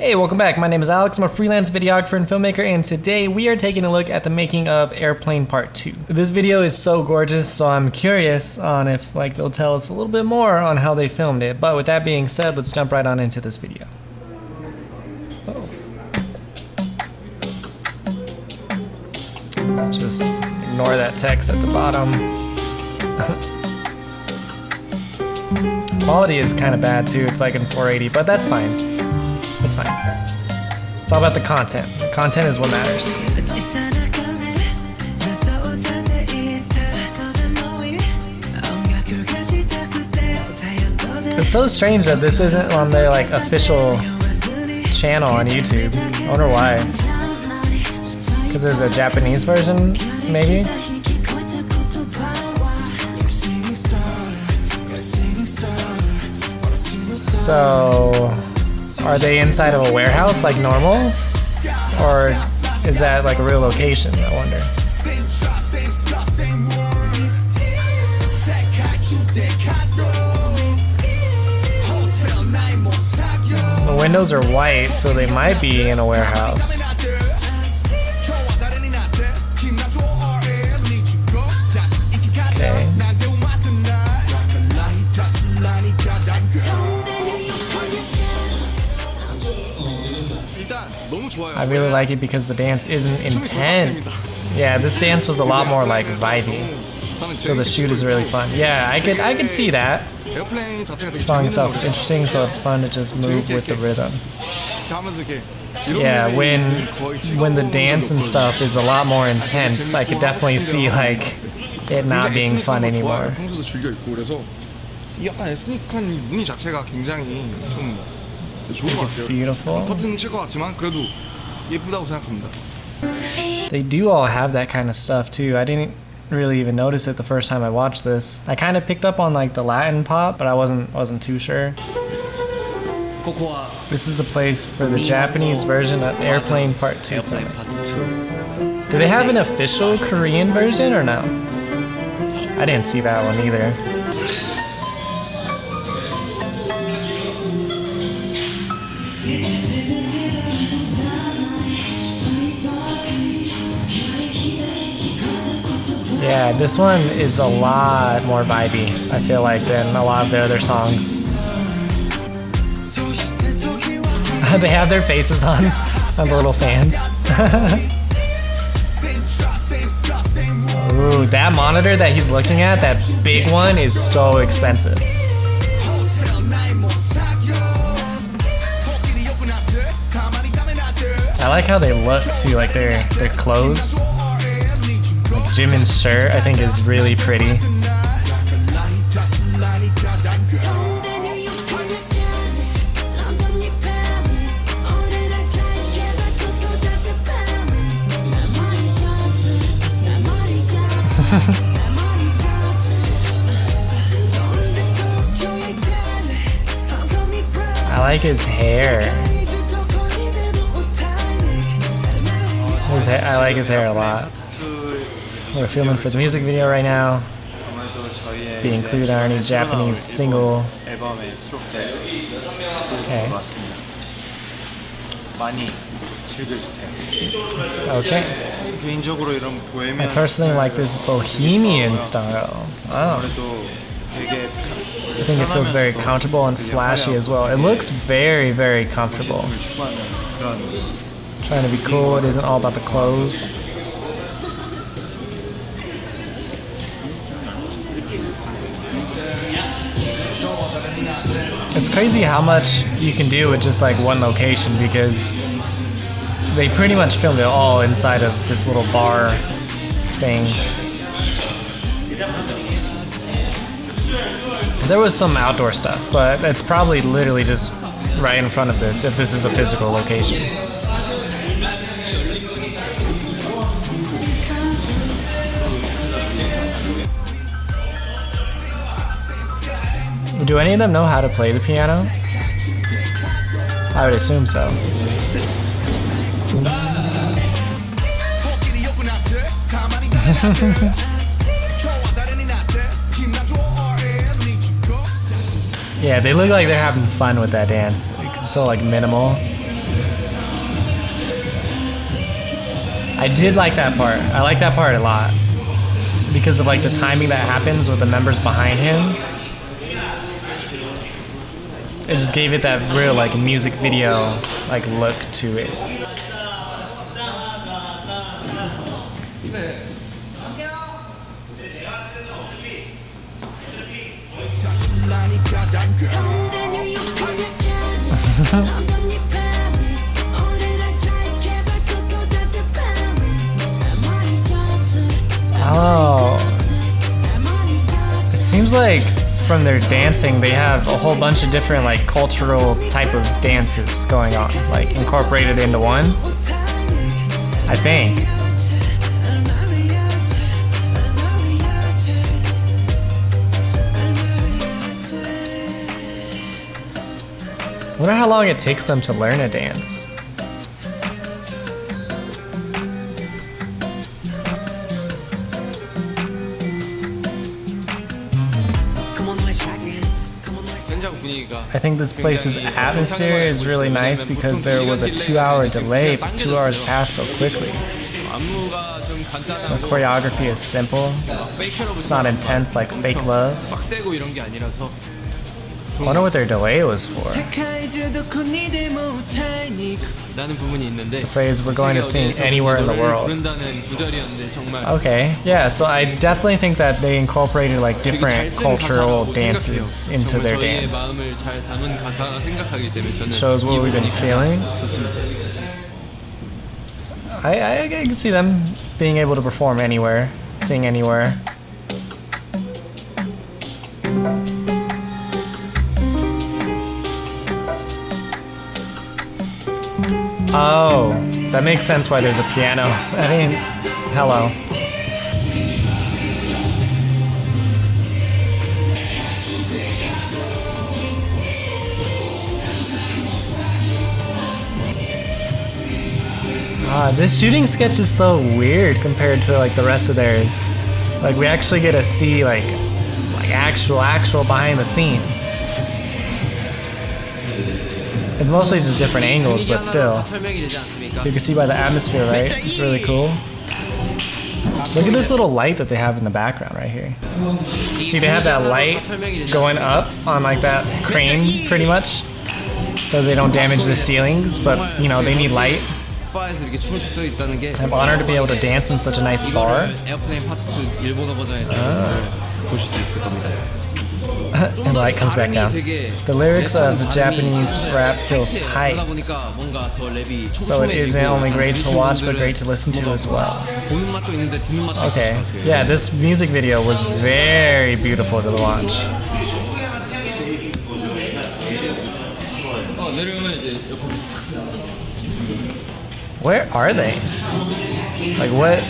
Hey, welcome back. My name is Alex. I'm a freelance videographer and filmmaker, and today we are taking a look at the making of Airplane Part 2. This video is so gorgeous, so I'm curious on if they'll tell us a little bit more on how they filmed it. But with that being said, let's jump right on into this video. Oh. Just ignore that text at the bottom. Quality is kind of bad too. It's like in 480, but that's fine. That's fine. It's all about the content. Content is what matters. It's so strange that this isn't on their official channel on YouTube. I wonder why. Because there's a Japanese version, maybe? So, are they inside of a warehouse like normal? Or is that like a real location, I wonder? The windows are white, so they might be in a warehouse. Okay. I really like it because the dance isn't intense. Yeah, this dance was a lot more vibey. So the shoot is really fun. Yeah, I could see that. The song itself is interesting, so it's fun to just move with the rhythm. Yeah, when the dance and stuff is a lot more intense, I could definitely see it not being fun anymore. It's beautiful. They do all have that kind of stuff too. I didn't really even notice it the first time I watched this. I kind of picked up on the Latin pop, but I wasn't too sure. This is the place for the Japanese version of Airplane Part 2 filming. Do they have an official Korean version or no? I didn't see that one either. Yeah, this one is a lot more vibey, I feel like, than a lot of their other songs. They have their faces on the little fans. Ooh, that monitor that he's looking at, that big one, is so expensive. I like how they look too, their clothes. Jimin's shirt, I think, is really pretty. I like his hair. I like his hair a lot. We're filming for the music video right now. Be included in our new Japanese single. Okay. Okay. I personally like this bohemian style. Oh. I think it feels very comfortable and flashy as well. It looks very, very comfortable. Trying to be cool. It isn't all about the clothes. It's crazy how much you can do with just one location, because they pretty much filmed it all inside of this little bar thing. There was some outdoor stuff, but it's probably literally just right in front of this, if this is a physical location. Do any of them know how to play the piano? I would assume so. Yeah, they look like they're having fun with that dance. It's so like minimal. I did like that part. I like that part a lot because of like the timing that happens with the members behind him. It just gave it that real like music video like look to it. Oh, it seems like from their dancing they have a whole bunch of different like cultural type of dances going on, like incorporated into one, I think. I wonder how long it takes them to learn a dance. I think this place's atmosphere is really nice because there was a 2-hour delay, but 2 hours passed so quickly. The choreography is simple. It's not intense like Fake Love. I wonder what their delay was for. The phrase, "we're going to sing anywhere in the world." Okay, yeah, so I definitely think that they incorporated like different cultural dances into their dance. It shows what we've been feeling. I can see them being able to perform anywhere, sing anywhere. Oh, that makes sense why there's a piano. I mean, hello. This shooting sketch is so weird compared to like the rest of theirs. Like we actually get to see like actual behind the scenes. It's mostly just different angles, but still. You can see by the atmosphere, right? It's really cool. Look at this little light that they have in the background right here. See, they have that light going up on like that crane, pretty much, so they don't damage the ceilings, but you know, they need light. I'm honored to be able to dance in such a nice bar. And light comes back down. The lyrics of Japanese rap feel tight, so it isn't only great to watch but great to listen to as well. Okay, yeah, this music video was very beautiful to watch. Where are they? Like what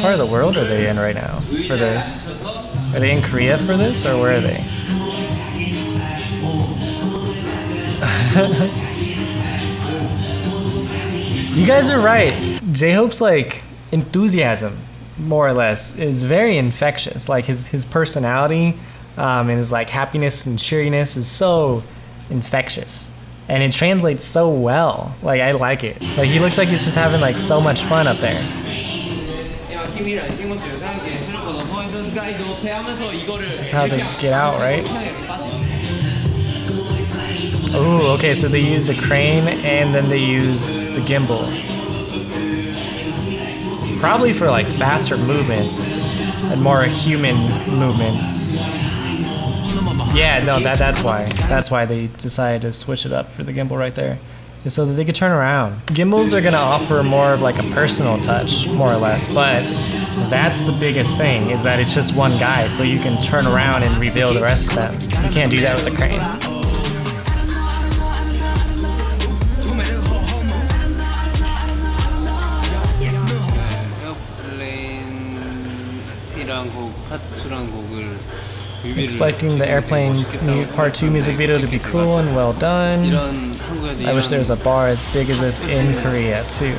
part of the world are they in right now for this? Are they in Korea for this, or where are they? You guys are right. J-Hope's like enthusiasm, more or less, is very infectious. Like his personality and his like happiness and cheeriness is so infectious. And it translates so well. Like I like it. Like he looks like he's just having like so much fun up there. This is how they get out, right? Oh, okay, so they used a crane and then they used the gimbal. Probably for like faster movements and more human movements. Yeah, no, that's why. That's why they decided to switch it up for the gimbal right there. So that they could turn around. Gimbals are gonna offer more of like a personal touch, more or less, but that's the biggest thing, is that it's just one guy, so you can turn around and reveal the rest of them. You can't do that with the crane. Expecting the Airplane Part 2 music video to be cool and well done. I wish there was a bar as big as this in Korea too.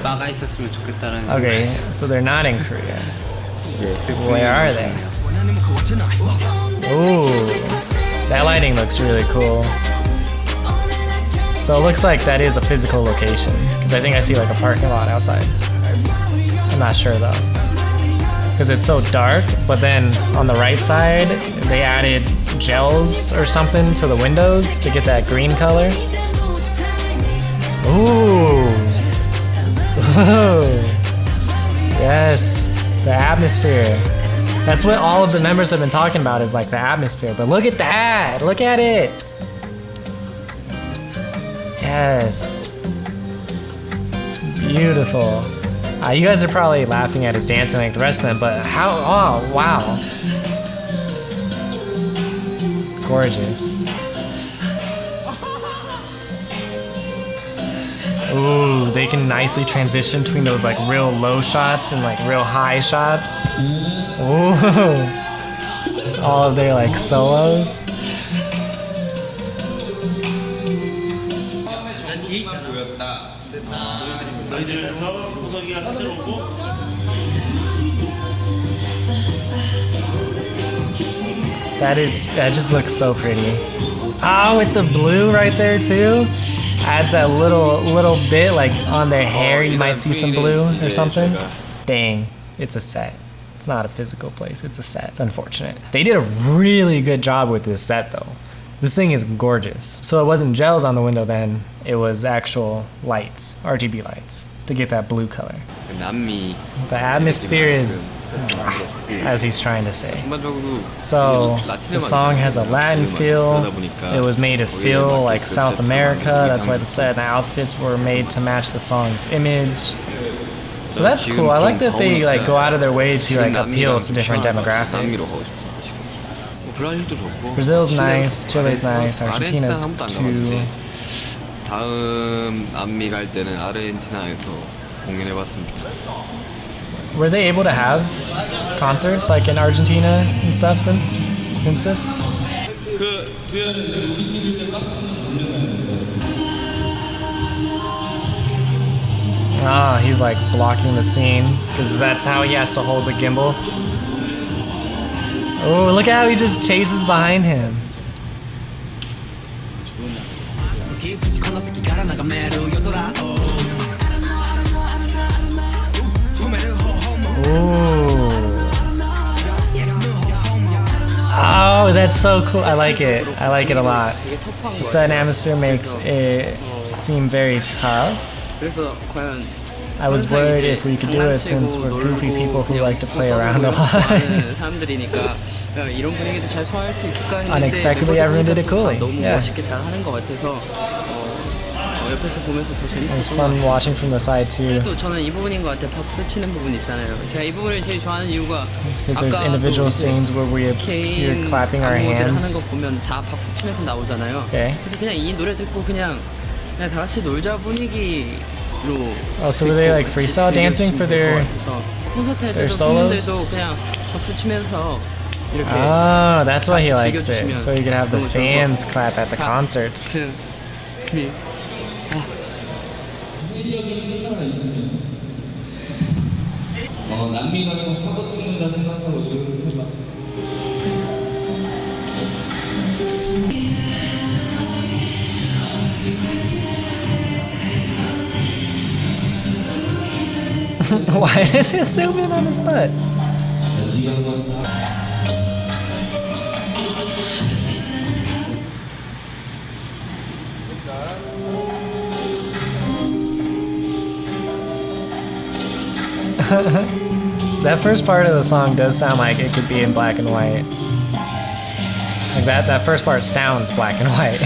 Okay, so they're not in Korea. Where are they? Ooh, that lighting looks really cool. So it looks like that is a physical location, because I think I see like a parking lot outside. I'm not sure though, because it's so dark. But then on the right side, they added gels or something to the windows to get that green color. Ooh. Ooh. Yes, the atmosphere. That's what all of the members have been talking about, is like the atmosphere. But look at that, look at it. Yes. Beautiful. You guys are probably laughing at his dancing like the rest of them, but how, oh, wow. Gorgeous. Ooh, they can nicely transition between those like real low shots and like real high shots. Ooh. All of their like solos. That just looks so pretty. Oh, with the blue right there too. Adds that little bit like on their hair. You might see some blue or something. Dang, it's a set. It's not a physical place, it's a set. It's unfortunate. They did a really good job with this set though. This thing is gorgeous. So it wasn't gels on the window then, it was actual lights, RGB lights, to get that blue color. The atmosphere is, as he's trying to say. So the song has a Latin feel. It was made to feel like South America. That's why the set and the outfits were made to match the song's image. So that's cool. I like that they like go out of their way to like appeal to different demographics. Brazil's nice, Chile's nice, Argentina's too. Were they able to have concerts like in Argentina and stuff since this? Ah, he's like blocking the scene because that's how he has to hold the gimbal. Oh, look at how he just chases behind him. Ooh. Oh, that's so cool. I like it. I like it a lot. The set atmosphere makes it seem very tough. I was worried if we could do it since we're goofy people who like to play around a lot. Unexpectedly, everyone did it coolly. Yeah. It was fun watching from the side too. It's because there's individual scenes where we appear clapping our hands. Okay. Oh, so were they like freestyle dancing for their solos? Oh, that's why he likes it. So he can have the fans clap at the concerts. Why does it zoom in on his butt? That first part of the song does sound like it could be in black and white. Like that first part sounds black and white.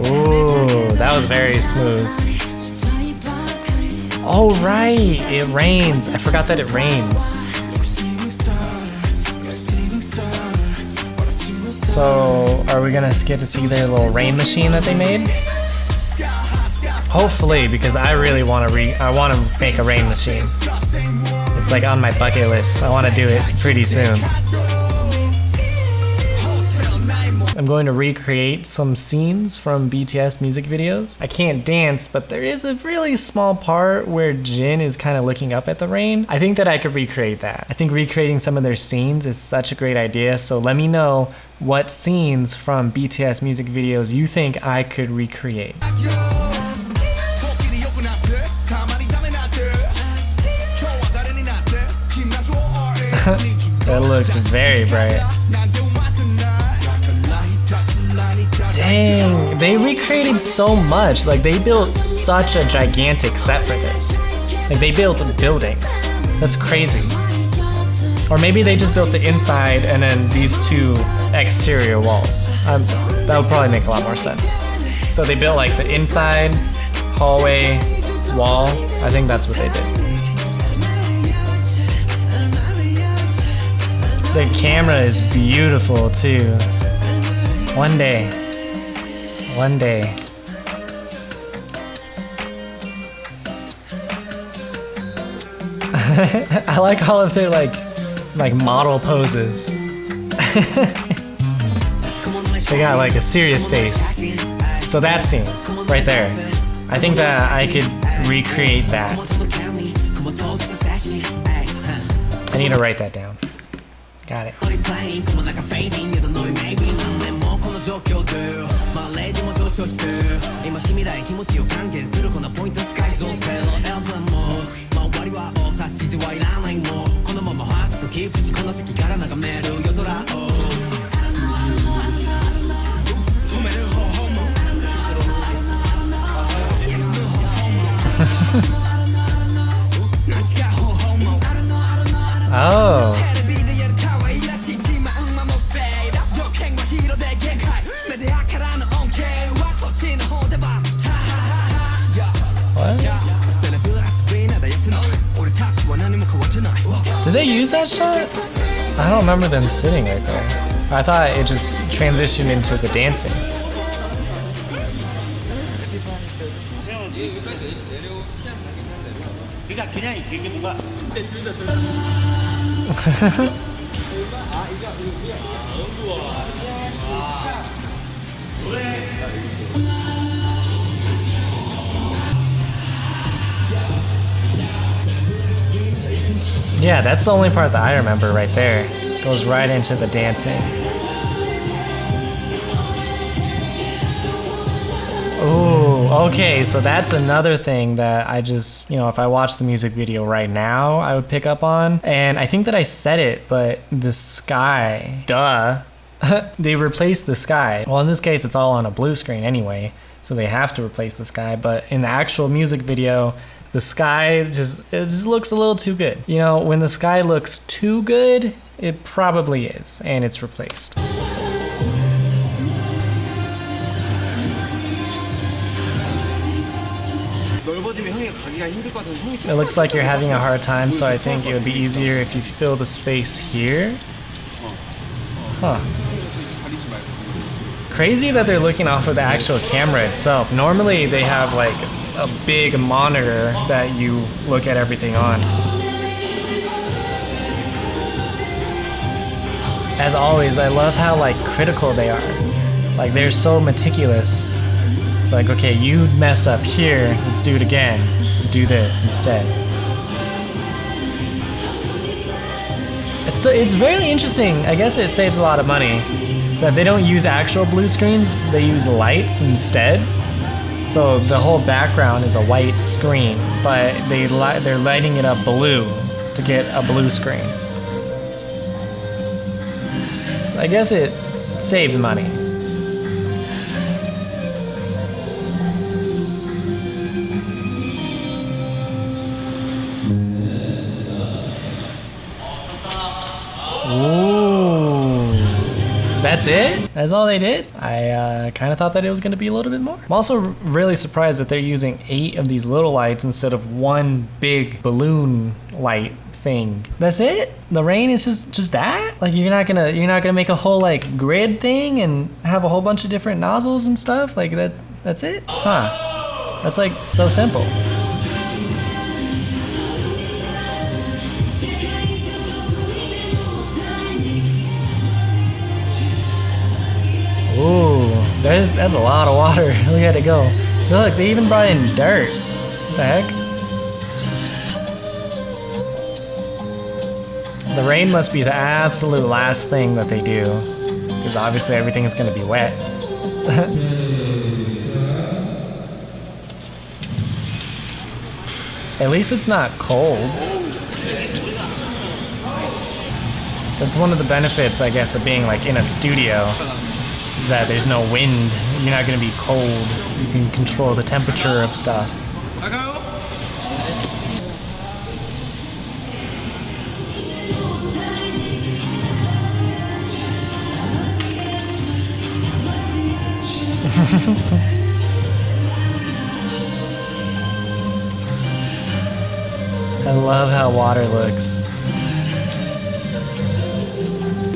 Ooh, that was very smooth. Oh right, it rains. I forgot that it rains. So, are we gonna get to see their little rain machine that they made? Hopefully, because I really want to make a rain machine. It's like on my bucket list. I want to do it pretty soon. I'm going to recreate some scenes from BTS music videos. I can't dance, but there is a really small part where Jin is kind of looking up at the rain. I think that I could recreate that. I think recreating some of their scenes is such a great idea, so let me know what scenes from BTS music videos you think I could recreate. That looked very bright. Dang, they recreated so much. Like, they built such a gigantic set for this. Like, they built buildings. That's crazy. Or maybe they just built the inside and then these two exterior walls. That would probably make a lot more sense. So they built like the inside, hallway, wall. I think that's what they did. The camera is beautiful too. One day. One day. I like all of their like model poses. They got like a serious face. So that scene right there, I think that I could recreate that. I need to write that down. Got it. Oh. What? Did they use that shot? I don't remember them sitting right there. I thought it just transitioned into the dancing. Yeah, that's the only part that I remember right there. Goes right into the dancing. Oh, okay, so that's another thing that I just, you know, if I watch the music video right now, I would pick up on. And I think that I said it, but the sky, duh. They replaced the sky. Well, in this case, it's all on a blue screen anyway, so they have to replace the sky. But in the actual music video, the sky it just looks a little too good. You know, when the sky looks too good, it probably is, and it's replaced. It looks like you're having a hard time, so I think it would be easier if you fill the space here. Huh. Crazy that they're looking off of the actual camera itself. Normally they have like a big monitor that you look at everything on. As always, I love how like critical they are. Like they're so meticulous. It's like, okay, you messed up here, let's do it again. Do this instead. It's very interesting. I guess it saves a lot of money that they don't use actual blue screens, they use lights instead. So the whole background is a white screen, but they're lighting it up blue to get a blue screen. So I guess it saves money. Ooh, that's it? That's all they did? I kind of thought that it was going to be a little bit more. I'm also really surprised that they're using 8 of these little lights instead of one big balloon light thing. That's it? The rain is just that? Like you're not gonna make a whole like grid thing and have a whole bunch of different nozzles and stuff? Like that's it? Huh. That's like so simple. That's a lot of water. Look at it go. Look, they even brought in dirt. What the heck? The rain must be the absolute last thing that they do, because obviously everything is going to be wet. At least it's not cold. That's one of the benefits, I guess, of being like in a studio, is that there's no wind. You're not going to be cold. You can control the temperature of stuff. I love how water looks.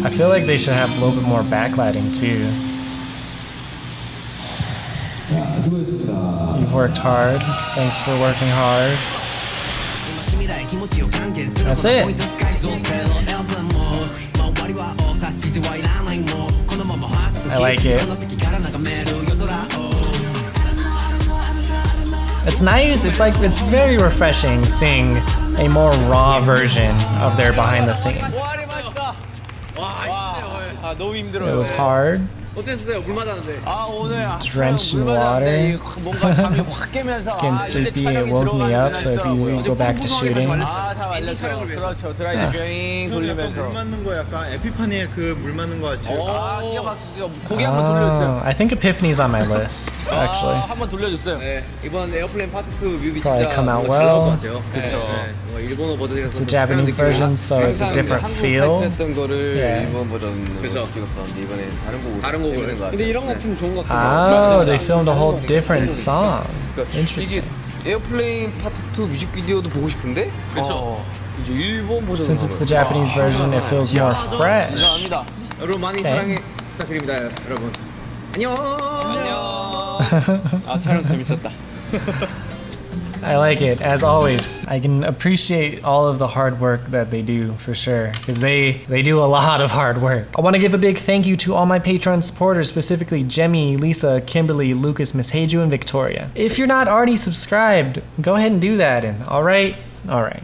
I feel like they should have a little bit more backlighting too. You've worked hard. Thanks for working hard. That's it. I like it. It's nice. It's very refreshing seeing a more raw version of their behind the scenes. It was hard. Drenched in water. It's getting sleepy. It woke me up, so it's easy to go back to shooting. I think Epiphany's on my list, actually. Probably come out well. It's a Japanese version, so it's a different feel. Yeah. Oh, they filmed a whole different song. Interesting. 에어플레인 파트 2 뮤직비디오도 보고 싶은데? 그렇죠. 일본 버전. Since it's the Japanese version, it feels more fresh. 여러분 많이 사랑해 부탁드립니다, 여러분. 안녕. 아, 촬영 재밌었다. I like it, as always. I can appreciate all of the hard work that they do, for sure, because they do a lot of hard work. I want to give a big thank you to all my Patreon supporters, specifically Jemmy, Lisa, Kimberly, Lucas, Miss Heiju, and Victoria. If you're not already subscribed, go ahead and do that, and alright? Alright.